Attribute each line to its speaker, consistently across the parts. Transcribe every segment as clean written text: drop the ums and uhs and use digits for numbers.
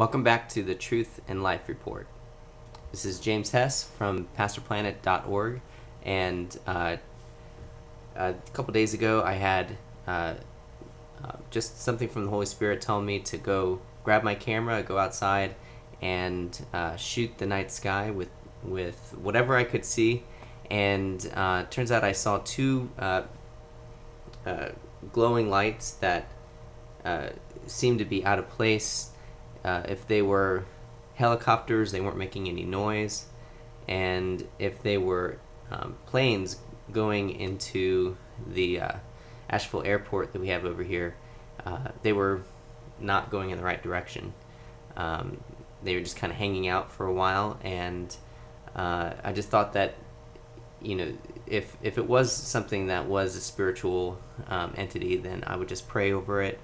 Speaker 1: Welcome back to the Truth and Life Report. This is James Hess from pastorplanet.org, and a couple days ago I had just something from the Holy Spirit telling me to go grab my camera, go outside, and shoot the night sky with whatever I could see. And turns out I saw two glowing lights that seemed to be out of place. If they were helicopters, they weren't making any noise, and if they were planes going into the Asheville airport that we have over here, they were not going in the right direction. They were just kind of hanging out for a while, and I just thought that, if it was something that was a spiritual entity, then I would just pray over it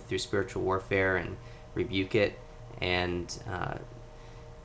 Speaker 1: through spiritual warfare and rebuke it. And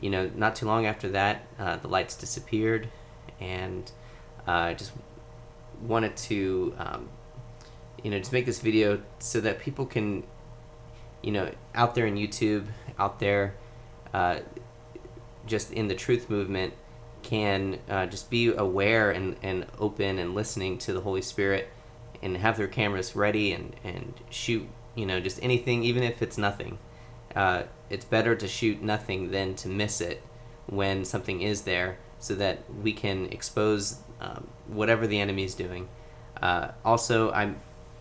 Speaker 1: not too long after that, the lights disappeared, and I just wanted to just make this video so that people can, out there in YouTube, out there just in the truth movement, can just be aware and open and listening to the Holy Spirit, and have their cameras ready and shoot just anything, even if it's nothing. It's better to shoot nothing than to miss it when something is there, so that we can expose whatever the enemy is doing. Also,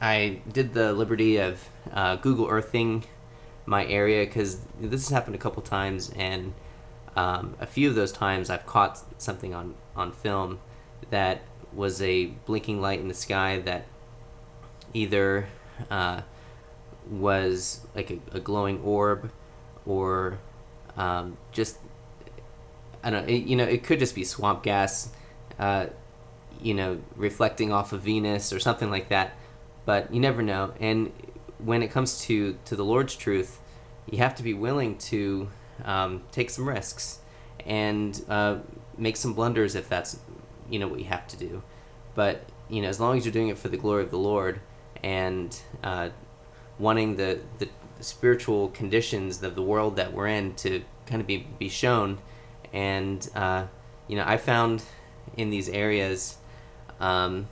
Speaker 1: I did the liberty of Google Earthing my area, because this has happened a couple times, and a few of those times I've caught something on film that was a blinking light in the sky that either was like a glowing orb, or just, I don't know, it could just be swamp gas, reflecting off of Venus or something like that, but you never know. And when it comes to the Lord's truth, you have to be willing to take some risks and make some blunders if that's what you have to do. But as long as you're doing it for the glory of the Lord, and wanting the spiritual conditions of the world that we're in to kind of be shown. And I found in these areas a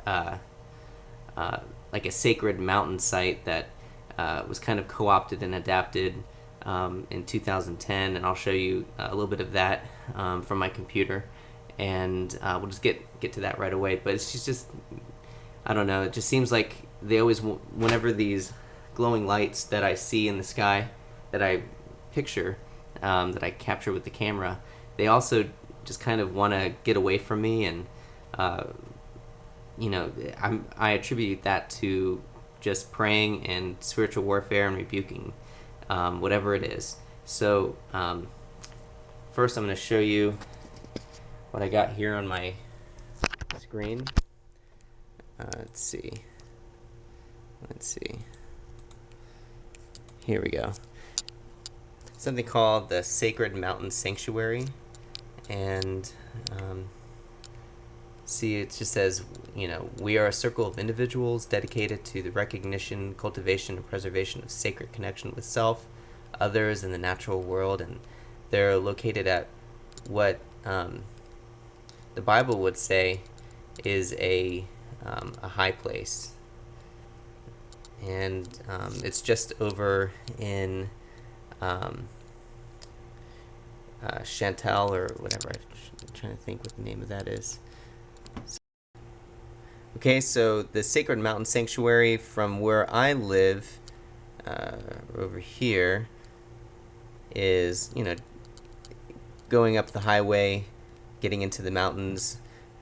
Speaker 1: like a sacred mountain site that was kind of co-opted and adapted in 2010, and I'll show you a little bit of that from my computer, and we'll just get to that right away. But it's just I don't know, it just seems like they always, whenever these glowing lights that I see in the sky, that I picture, that I capture with the camera, they also just kind of want to get away from me. And I attribute that to just praying and spiritual warfare and rebuking whatever it is. So first I'm going to show you what I got here on my screen. Let's see. Here we go. Something called the Sacred Mountain Sanctuary, and see, it just says, we are a circle of individuals dedicated to the recognition, cultivation, and preservation of sacred connection with self, others, and the natural world. And they're located at what the Bible would say is a high place, and it's just over in Chantal, or whatever. I'm trying to think what the name of that is. Okay, so the Sacred Mountain Sanctuary, from where I live, over here, is going up the highway, getting into the mountains.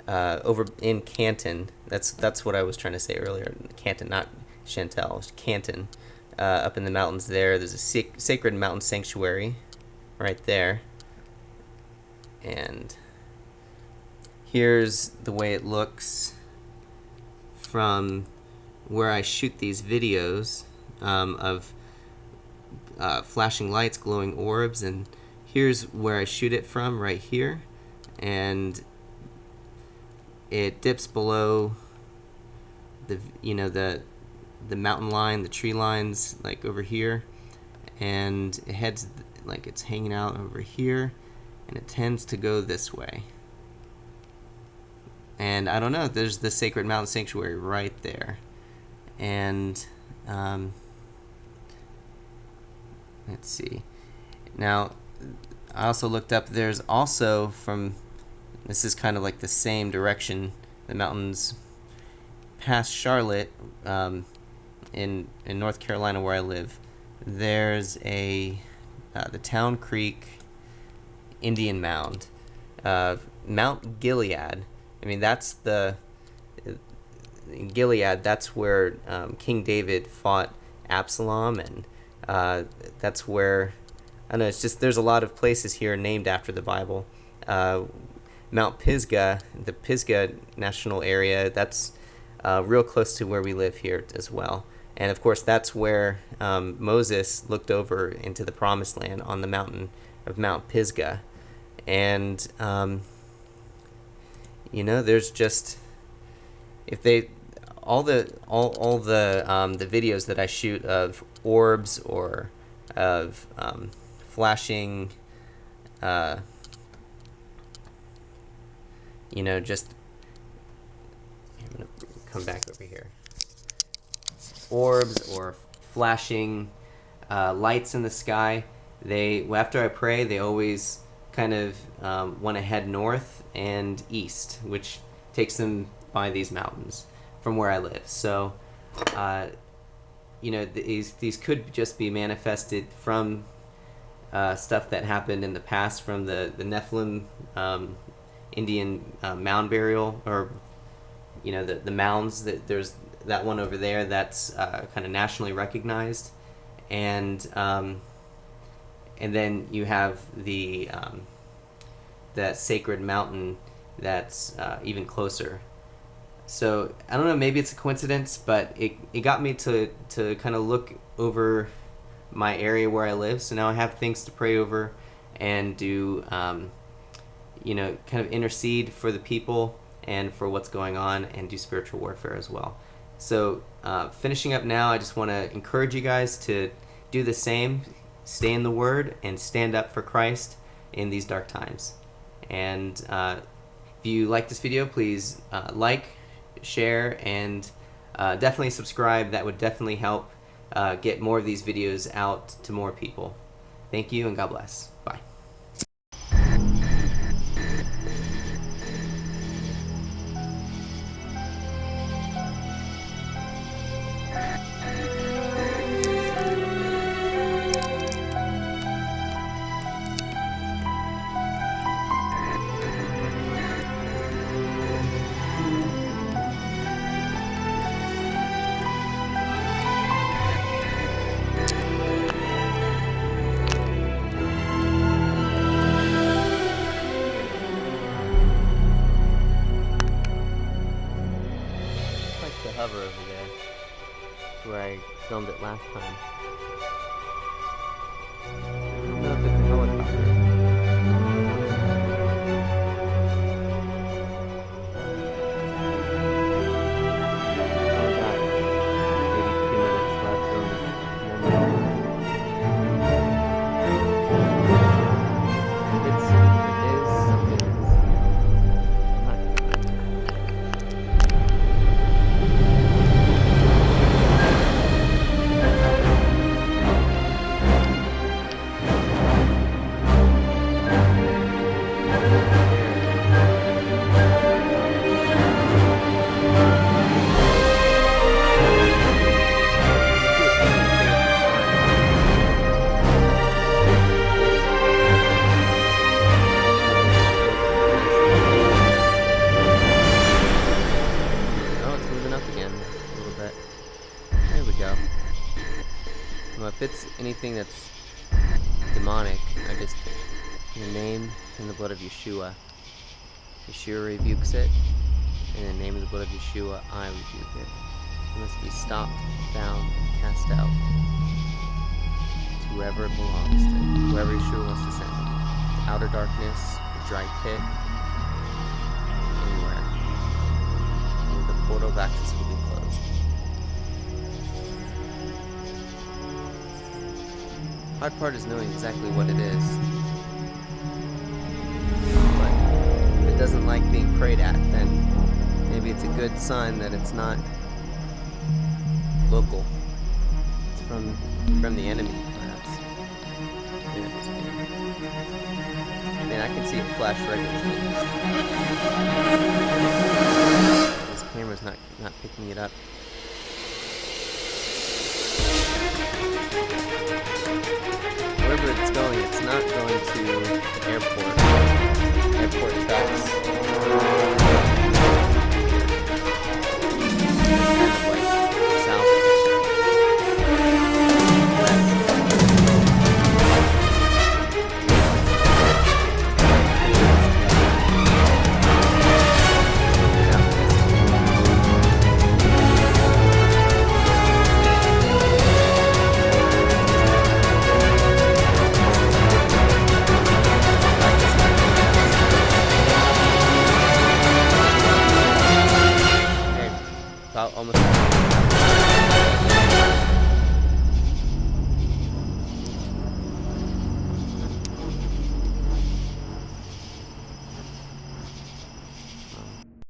Speaker 1: Over in Canton, that's what I was trying to say earlier. Canton, not Chantal, Canton. Up in the mountains there's a Sacred Mountain Sanctuary right there. And here's the way it looks from where I shoot these videos of flashing lights, glowing orbs. And here's where I shoot it from, right here. And it dips below the mountain line, the tree lines, like over here, and it heads like it's hanging out over here, and it tends to go this way. And I don't know, there's the Sacred Mountain Sanctuary right there. And let's see. Now, I also looked up, there's also from, this is kind of like the same direction, the mountains past Charlotte, in North Carolina where I live. There's the Town Creek Indian Mound, Mount Gilead. I mean, that's Gilead. That's where King David fought Absalom, and that's where, I don't know. It's just, there's a lot of places here named after the Bible. Mount Pisgah, the Pisgah National Area. That's real close to where we live here as well. And of course, that's where Moses looked over into the Promised Land on the mountain of Mount Pisgah. And there's just, if they all the videos that I shoot of orbs or of flashing, just, I'm gonna come back over here. Orbs or flashing lights in the sky. After I pray, they always kind of want to head north and east, which takes them by these mountains from where I live. So, these could just be manifested from stuff that happened in the past, from the Nephilim Indian mound burial, or the mounds. That there's that one over there that's kind of nationally recognized, and then you have that sacred mountain that's even closer. So I don't know, maybe it's a coincidence, but it got me to kind of look over my area where I live. So now I have things to pray over and do, kind of intercede for the people and for what's going on, and do spiritual warfare as well. So finishing up now, I just want to encourage you guys to do the same, stay in the Word, and stand up for Christ in these dark times. And if you like this video, please like, share, and definitely subscribe. That would definitely help get more of these videos out to more people. Thank you, and God bless. Bye. Hover over there, where I filmed it last time. I don't know if it's a helicopter. Oh god, maybe 2 minutes left on this moment. It is something that's if it's anything that's demonic, I just, in the name and the blood of Yeshua, Yeshua rebukes it. In the name of the blood of Yeshua, I rebuke it. It must be stopped, bound, cast out to whoever it belongs to, whoever Yeshua wants to send it. To outer darkness, the dry pit, anywhere. And the portal of access will be closed. Hard part is knowing exactly what it is. But if it doesn't like being prayed at, then maybe it's a good sign that it's not local. It's from the enemy, perhaps. Yeah, I mean, I can see it flash regularly. This camera's not picking it up. Wherever it's going, it's not going to the airport. Airport tracks. Kind of like south. About almost.